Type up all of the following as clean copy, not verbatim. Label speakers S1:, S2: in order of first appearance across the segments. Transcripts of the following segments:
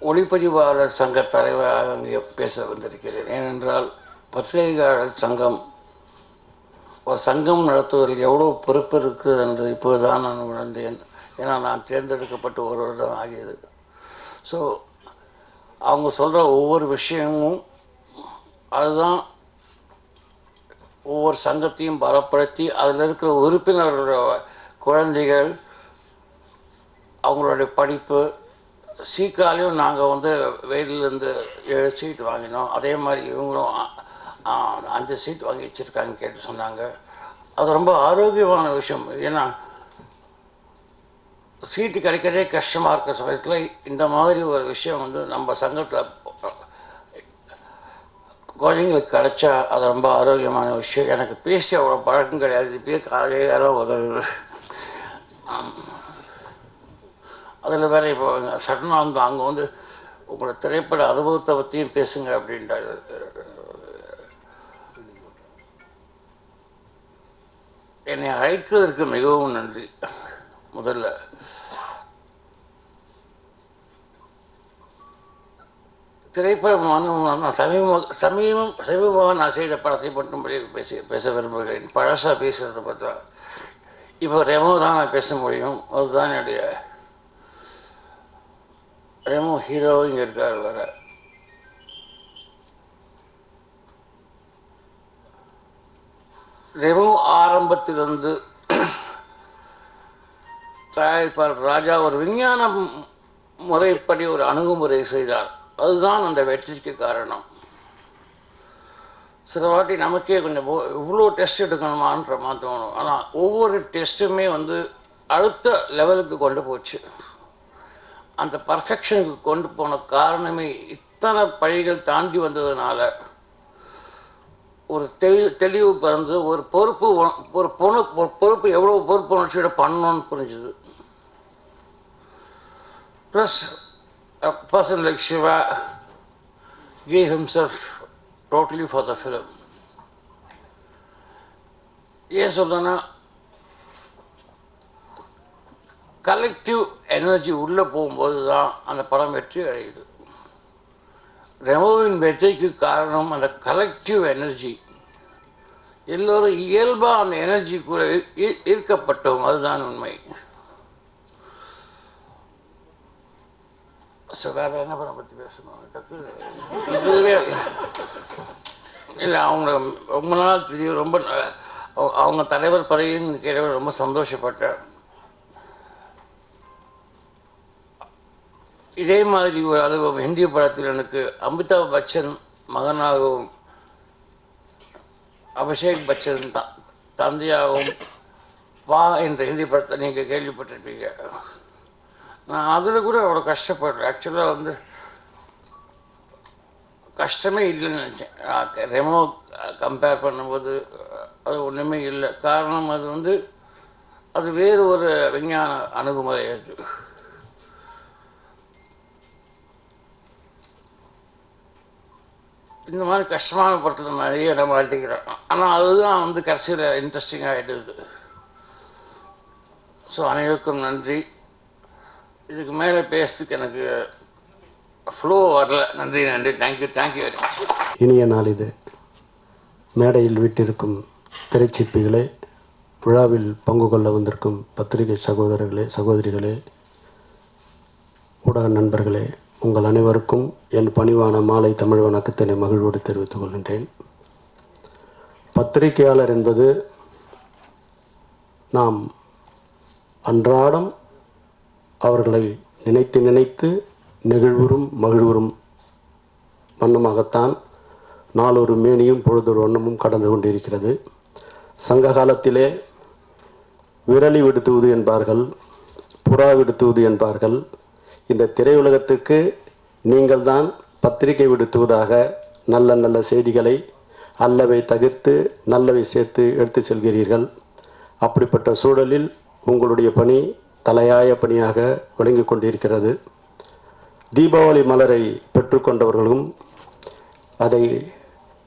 S1: ஒளிப்பதிவாளர் சங்க தலைவராக இங்கே பேச வந்திருக்கிறேன். ஏனென்றால் பத்திரிகையாளர் சங்கம் ஒரு சங்கம் நடத்துவதில் எவ்வளோ பொறுப்பு இருக்குது என்று இப்போதுதான் நான் உணர்ந்தேன். ஏன்னா நான் தேர்ந்தெடுக்கப்பட்டு ஒரு வருடம் ஆகியது. ஸோ அவங்க சொல்கிற ஒவ்வொரு விஷயமும் அதுதான் ஒவ்வொரு சங்கத்தையும் பலப்படுத்தி அதில் இருக்கிற உறுப்பினர்களோட குழந்தைகள் அவங்களுடைய படிப்பு சீக்காலையும் நாங்கள் வெயிலேருந்து 7 சீட் வாங்கினோம். அதே மாதிரி இவங்களும் 5 சீட் வாங்கி வச்சுருக்காங்கன்னு கேட்டு சொன்னாங்க. அது ரொம்ப ஆரோக்கியமான விஷயம். ஏன்னா சீட்டு கிடைக்கிறதே கஷ்டமாக இருக்கிற சமயத்தில் இந்த மாதிரி ஒரு விஷயம் நம்ம சங்கத்தில் குழந்தைங்களுக்கு கிடைச்சா அது ரொம்ப ஆரோக்கியமான விஷயம். எனக்கு பேசி அவ்வளோ பழக்கம் கிடையாது. இப்பயே காலையில் உதவுது. அதில் வேறு இப்போ சடனாக அங்கே உங்களோட திரைப்பட அனுபவத்தை பற்றியும் பேசுங்க அப்படின்றாரு. என்னை அழைத்ததற்கு மிகவும் நன்றி. முதல்ல திரைப்படம் நான் சமீபமாக நான் செய்த படத்தை மட்டும் பேச விரும்புகிறேன். பழசாக பேசுகிறத பார்த்தா இப்போ ரெமோ தான் நான் பேச முடியும். அதுதான் என்னுடைய ரெமோ ஹீரோ இங்கே இருக்கார். வேற ரெமோ ஆரம்பத்திலிருந்து தயாரிப்பாளர் ராஜா ஒரு விஞ்ஞான முறைப்படி ஒரு அணுகுமுறை செய்தார். அதுதான் அந்த வெற்றிக்கு காரணம். சில வாட்டி நமக்கே கொஞ்சம் இவ்வளோ டெஸ்ட் எடுக்கணுமான்ற மாதிரி தோணும். ஆனால் ஒவ்வொரு டெஸ்ட்டுமே அடுத்த லெவலுக்கு கொண்டு போச்சு. அந்த பர்ஃபெக்ஷனுக்கு கொண்டு போன காரணமே இத்தனை பழிகள் தாண்டி வந்ததுனால ஒரு தெளிவு பிறந்து ஒரு பொறுப்பு எவ்வளோ பொறுப்பு உணர்ச்சியோட பண்ணணும்னு புரிஞ்சுது. Plus a person like Shiva gave himself totally for the film. ஏன் சொல்றேன்னா கலெக்டிவ் எனர்ஜி உள்ளே போகும்போது தான் அந்த படம் வெற்றி அடையுது. ரெமோவின் வெற்றிக்கு காரணம் அந்த கலெக்டிவ் எனர்ஜி. எல்லோரும் இயல்பாக அந்த எனர்ஜி கூட ஈர்க்கப்பட்டோம். அதுதான் உண்மை. வேற என்ன படம் பற்றி பேசணும்? இதுவே இல்லை, அவங்க ரொம்ப நாள் தெரியும். ரொம்ப அவங்க தலைவர் பதவின்னு கேட்டவங்க ரொம்ப சந்தோஷப்பட்டேன். இதே மாதிரி ஒரு அனுபவம் ஹிந்தி படத்தில் எனக்கு அமிதாப் பச்சன் மகனாகவும் அபிஷேக் பச்சன் தந்தையாகவும் வா என்ற ஹிந்தி படத்தை நீங்கள் கேள்விப்பட்டிருப்பீங்க. நான் அதில் கூட அவ்வளோ கஷ்டப்படுறேன். ஆக்சுவலாக கஷ்டமே இல்லைன்னு நினச்சேன். ரெமோ கம்பேர் பண்ணும்போது அது ஒன்றுமே இல்லை. காரணம் அது வேறு ஒரு விஞ்ஞான அணுகுமுறை. அது இந்த மாதிரி கஷ்டமான படத்தில் நிறைய இடம் மாட்டிக்கிறேன். ஆனால் அதுதான் கடைசியில் இன்ட்ரெஸ்டிங்காக ஆகிடுது. ஸோ அனைவருக்கும் நன்றி. இதுக்கு மேலே பேசுறதுக்கு எனக்கு ஃப்ளோ வரல. நன்றி. Thank you very much.
S2: இனிய நாள் இது. மேடையில் வீட்டிருக்கும் திரைச்சிற்பிகளே, விழாவில் பங்கு கொள்ள வந்திருக்கும் பத்திரிகை சகோதரர்களே, சகோதரிகளே, ஊடக நண்பர்களே, உங்கள் அனைவருக்கும் என் பணிவான மாலை தமிழ் வணக்கத்தினை மகிழ்வோடு தெரிவித்துக் கொள்கின்றேன். பத்திரிகையாளர் என்பது நாம் அன்றாடம் அவர்களை நினைத்து நெகிழ்வுறும் மகிழ்வுறும் வண்ணமாகத்தான் நாளொரு மேனியும் பொழுதொரு வண்ணமும் கடந்து கொண்டிருக்கிறது. சங்க காலத்திலே விரலி விடுத்துவது என்பார்கள், புறா விடுத்துவது என்பார்கள். இந்த திரையுலகத்துக்கு நீங்கள் தான் பத்திரிகை விடுத்துவதாக நல்ல நல்ல செய்திகளை அல்லவை தவிர்த்து நல்லவை சேர்த்து எடுத்து செல்கிறீர்கள். அப்படிப்பட்ட சூழலில் உங்களுடைய பணி தலையாய பணியாக விளங்கி கொண்டிருக்கிறது. தீபாவளி மலரை பெற்றுக்கொண்டவர்களும் அதை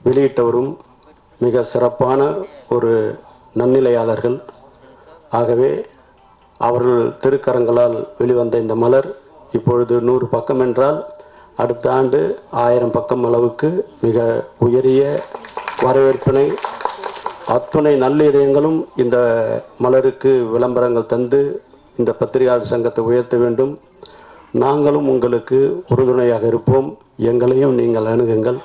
S2: வெளியிட்டவரும் மிக சிறப்பான ஒரு நன்னிலையாளர்கள். ஆகவே அவர்கள் திருக்கரங்களால் வெளிவந்த இந்த மலர் இப்பொழுது 100 பக்கம் என்றால் அடுத்த ஆண்டு 1000 பக்கம் அளவுக்கு மிக உயரிய வரவேற்பினை அத்துணை நல்ல இதயங்களும் இந்த மலருக்கு விளம்பரங்கள் தந்து இந்த பத்திரிகையாளர் சங்கத்தை உயர்த்த வேண்டும். நாங்களும் உங்களுக்கு உறுதுணையாக இருப்போம். எங்களையும் நீங்கள் அணுகுங்கள்.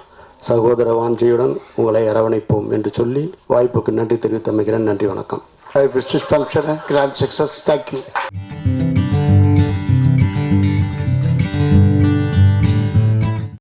S2: சகோதர வாஞ்சையுடன் உங்களை அரவணைப்போம் என்று சொல்லி வாய்ப்புக்கு நன்றி தெரிவித்து அமைகிறேன். நன்றி, வணக்கம்.
S3: I wish this function a grand success. Thank you.